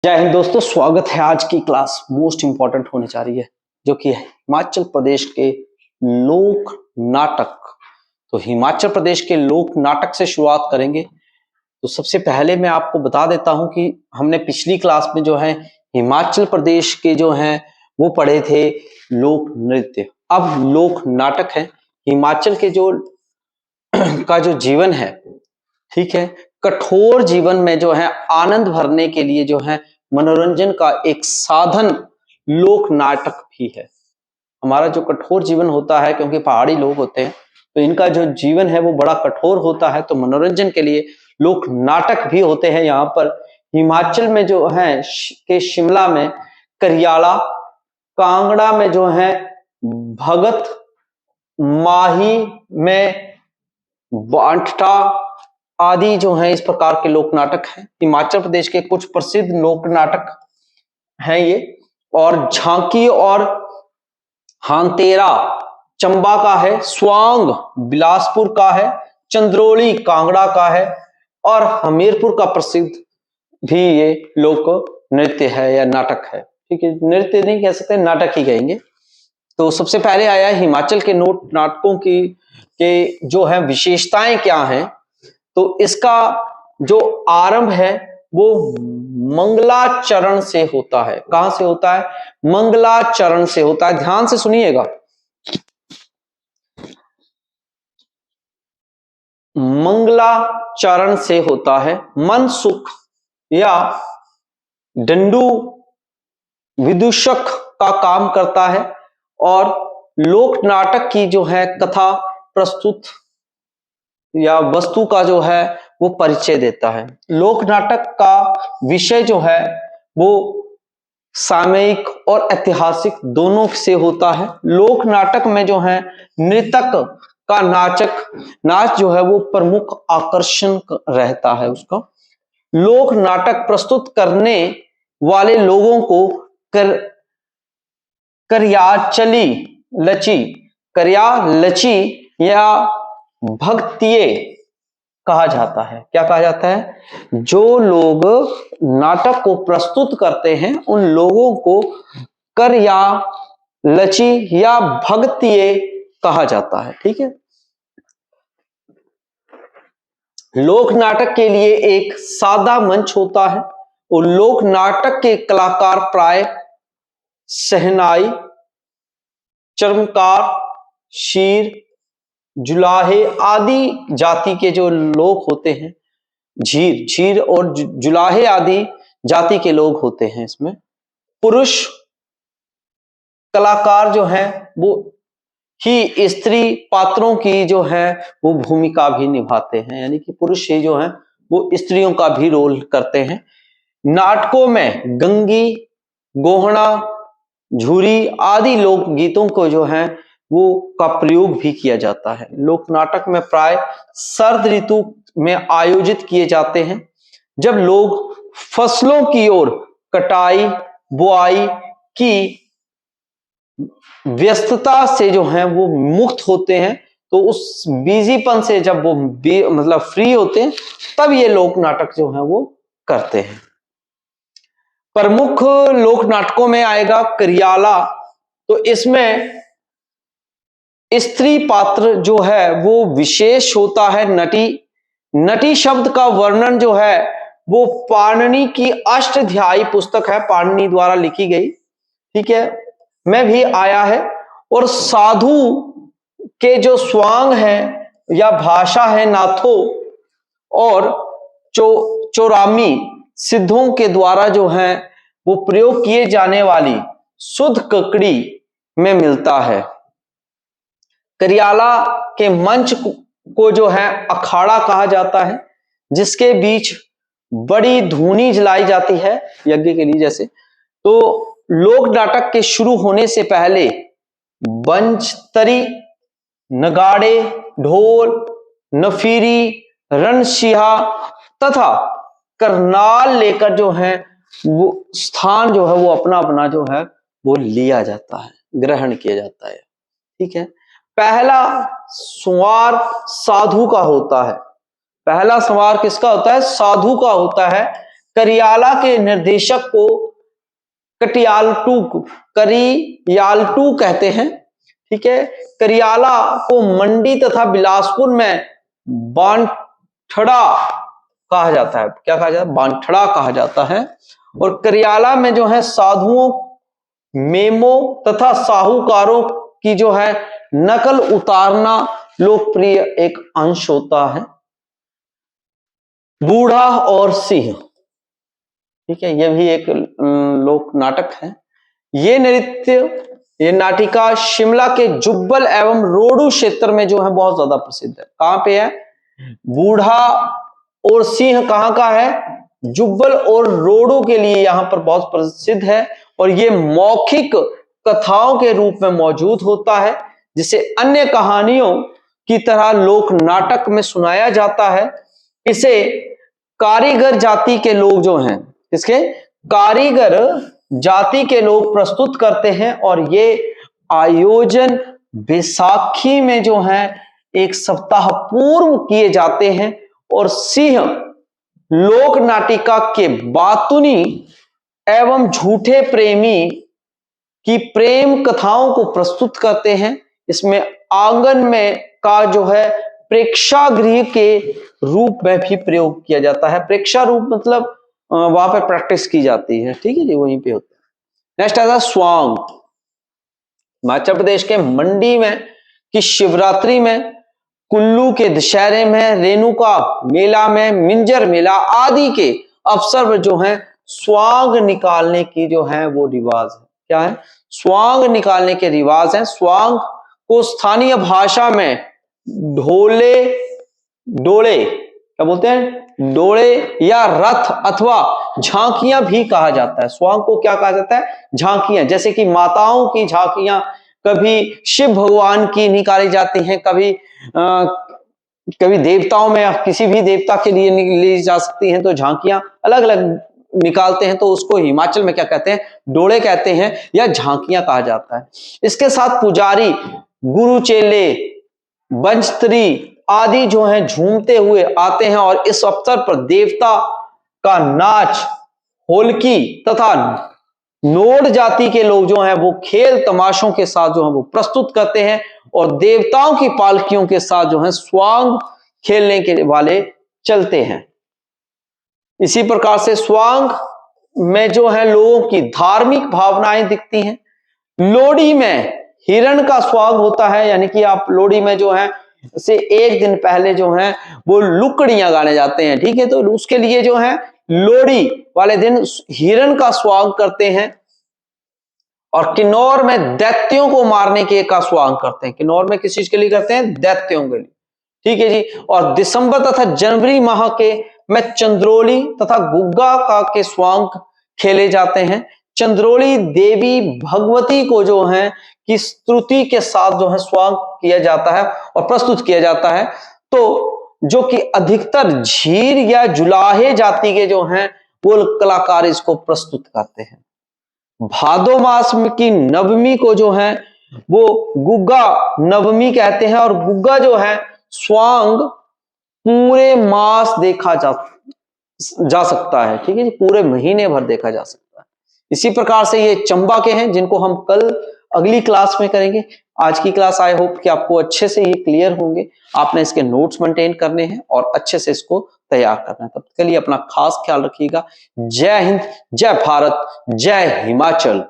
जय हिंद दोस्तों, स्वागत है। आज की क्लास मोस्ट इंपॉर्टेंट होने जा रही है, जो कि है हिमाचल प्रदेश के लोक नाटक। तो हिमाचल प्रदेश के लोक नाटक से शुरुआत करेंगे। तो सबसे पहले मैं आपको बता देता हूं कि हमने पिछली क्लास में जो है हिमाचल प्रदेश के जो हैं वो पढ़े थे लोक नृत्य। अब लोक नाटक है। हिमाचल के जो का जो जीवन है, ठीक है, कठोर जीवन में जो है आनंद भरने के लिए जो है मनोरंजन का एक साधन लोक नाटक भी है। हमारा जो कठोर जीवन होता है, क्योंकि पहाड़ी लोग होते हैं तो इनका जो जीवन है वो बड़ा कठोर होता है, तो मनोरंजन के लिए लोक नाटक भी होते हैं। यहाँ पर हिमाचल में जो है के शिमला में करियाला, कांगड़ा में जो है भगत, माही में बांटटा आदि जो है इस प्रकार के लोक नाटक हैं। हिमाचल प्रदेश के कुछ प्रसिद्ध लोक नाटक हैं ये। और झांकी और हांतेरा चंबा का है, स्वांग बिलासपुर का है, चंद्रोली कांगड़ा का है और हमीरपुर का प्रसिद्ध भी ये लोक नृत्य है या नाटक है। ठीक है, नृत्य नहीं कह सकते, नाटक ही कहेंगे। तो सबसे पहले आया हिमाचल के नोट नाटकों की के जो है विशेषताएं क्या हैं। तो इसका जो आरंभ है वो मंगलाचरण से होता है। कहां से होता है? मंगलाचरण से होता है। ध्यान से सुनिएगा, मंगलाचरण से होता है। मन सुख या डंडू विदूषक का काम करता है और लोक नाटक की जो है कथा प्रस्तुत या वस्तु का जो है वो परिचय देता है। लोक नाटक का विषय जो है वो सामयिक और ऐतिहासिक दोनों से होता है। लोक नाटक में जो है नृतक का नाच जो है वो प्रमुख आकर्षण रहता है उसका। लोक नाटक प्रस्तुत करने वाले लोगों को करियालची या भक्तिये कहा जाता है। क्या कहा जाता है? जो लोग नाटक को प्रस्तुत करते हैं उन लोगों को करियालची या भक्तिये कहा जाता है। ठीक है, लोक नाटक के लिए एक सादा मंच होता है और लोक नाटक के कलाकार प्राय सहनाई, चर्मकार, शीर, जुलाहे आदि जाति के जो लोग होते हैं, झीर और जुलाहे आदि जाति के लोग होते हैं। इसमें पुरुष कलाकार जो हैं वो ही स्त्री पात्रों की जो है वो भूमिका भी निभाते हैं, यानी कि पुरुष ही जो है वो स्त्रियों का भी रोल करते हैं। नाटकों में गंगी, गोहना, झूरी आदि लोक गीतों को जो है वो का प्रयोग भी किया जाता है। लोक नाटक में प्राय शरद ऋतु में आयोजित किए जाते हैं, जब लोग फसलों की ओर कटाई बुआई की व्यस्तता से जो है वो मुक्त होते हैं, तो उस बिजीपन से जब वो मतलब फ्री होते हैं तब ये लोक नाटक जो है वो करते हैं। प्रमुख लोक नाटकों में आएगा करियाला। तो इसमें स्त्री पात्र जो है वो विशेष होता है। नटी शब्द का वर्णन जो है वो पाणिनि की अष्टाध्यायी पुस्तक है, पाणिनि द्वारा लिखी गई, ठीक है, में भी आया है। और साधु के जो स्वांग है या भाषा है नाथो और चौरामी सिद्धों के द्वारा जो है वो प्रयोग किए जाने वाली शुद्ध ककड़ी में मिलता है। करियाला के मंच को जो है अखाड़ा कहा जाता है, जिसके बीच बड़ी धूनी जलाई जाती है यज्ञ के लिए जैसे। तो लोक नाटक के शुरू होने से पहले बंचतरी, नगाड़े, ढोल, नफीरी, रणसिहा तथा करनाल लेकर जो है वो स्थान जो है वो अपना अपना जो है वो लिया जाता है, ग्रहण किया जाता है। ठीक है, पहला संवार साधु का होता है। पहला संवार किसका होता है? साधु का होता है। करियाला के निर्देशक को करियाल्टू कहते हैं। ठीक है, करियाला को मंडी तथा बिलासपुर में बांठड़ा कहा जाता है। क्या कहा जाता है? बांठड़ा कहा जाता है। और करियाला में जो है साधुओं, मेमो तथा साहूकारों की जो है नकल उतारना लोकप्रिय एक अंश होता है। बूढ़ा और सिंह, ठीक है, यह भी एक लोक नाटक है। ये नृत्य, ये नाटिका शिमला के जुब्बल एवं रोडू क्षेत्र में जो है बहुत ज्यादा प्रसिद्ध है। कहां पे है? बूढ़ा और सिंह कहां का है? जुब्बल और रोडू के लिए यहां पर बहुत प्रसिद्ध है। और ये मौखिक कथाओं के रूप में मौजूद होता है, जिसे अन्य कहानियों की तरह लोक नाटक में सुनाया जाता है। इसे कारीगर जाति के लोग जो हैं, इसके कारीगर जाति के लोग प्रस्तुत करते हैं। और ये आयोजन बैसाखी में जो है एक सप्ताह पूर्व किए जाते हैं। और सिंह लोक नाटिका के बातुनी एवं झूठे प्रेमी की प्रेम कथाओं को प्रस्तुत करते हैं। इसमें आंगन में का जो है प्रेक्षागृह के रूप में भी प्रयोग किया जाता है। प्रेक्षा रूप मतलब वहां पर प्रैक्टिस की जाती है। ठीक है जी, वहीं पे होता है। नेक्स्ट आता है स्वांग। हिमाचल प्रदेश के मंडी में की शिवरात्रि में, कुल्लू के दशहरे में, रेणुका मेला में, मिंजर मेला आदि के अवसर पर जो है स्वांग निकालने की जो है वो रिवाज है। क्या है? स्वांग निकालने के रिवाज है। स्वांग को स्थानीय भाषा में डोले क्या बोलते हैं? डोले या रथ अथवा झांकियां भी कहा जाता है। स्वांग को क्या कहा जाता है? झांकियां। जैसे कि माताओं की झांकियां कभी शिव भगवान की निकाली जाती हैं, कभी देवताओं में किसी भी देवता के लिए ली जा सकती हैं। तो झांकियां अलग अलग निकालते हैं, तो उसको हिमाचल में क्या कहते हैं? डोले कहते हैं या झांकियां कहा जाता है। इसके साथ पुजारी, गुरु चेले, बंजत्री आदि जो हैं झूमते हुए आते हैं। और इस अवसर पर देवता का नाच, होलकी तथा नोड जाति के लोग जो हैं वो खेल तमाशों के साथ जो है वो प्रस्तुत करते हैं। और देवताओं की पालकियों के साथ जो है स्वांग खेलने के वाले चलते हैं। इसी प्रकार से स्वांग में जो है लोगों की धार्मिक भावनाएं दिखती हैं। लोहड़ी में हिरण का स्वांग होता है, यानी कि आप लोहड़ी में जो है से एक दिन पहले जो है वो लुकड़ियां गाने जाते हैं। ठीक है, तो उसके लिए जो है लोहड़ी वाले दिन हिरण का स्वांग करते हैं। और किन्नौर में दैत्यों को मारने के का स्वांग करते हैं। किन्नौर में किस चीज के लिए करते हैं? दैत्यों के लिए। ठीक है जी। और दिसंबर तथा जनवरी माह के में चंद्रोली तथा गुग्गा का के स्वांग खेले जाते हैं। चंद्रोली देवी भगवती को जो है कि स्तुति के साथ जो है स्वांग किया जाता है और प्रस्तुत किया जाता है। तो जो कि अधिकतर झीर या जुलाहे जाति के जो हैं वो कलाकार इसको प्रस्तुत करते हैं। भादो मास की नवमी को जो है वो गुग्गा नवमी कहते हैं। और गुग्गा जो है स्वांग पूरे मास देखा जा सकता है। ठीक है जी, पूरे महीने भर देखा जा सकता है। इसी प्रकार से ये चंबा के हैं, जिनको हम कल अगली क्लास में करेंगे। आज की क्लास आई होप कि आपको अच्छे से ये क्लियर होंगे। आपने इसके नोट्स मेंटेन करने हैं और अच्छे से इसको तैयार करना है। तब तक के लिए अपना खास ख्याल रखिएगा। जय हिंद, जय भारत, जय हिमाचल।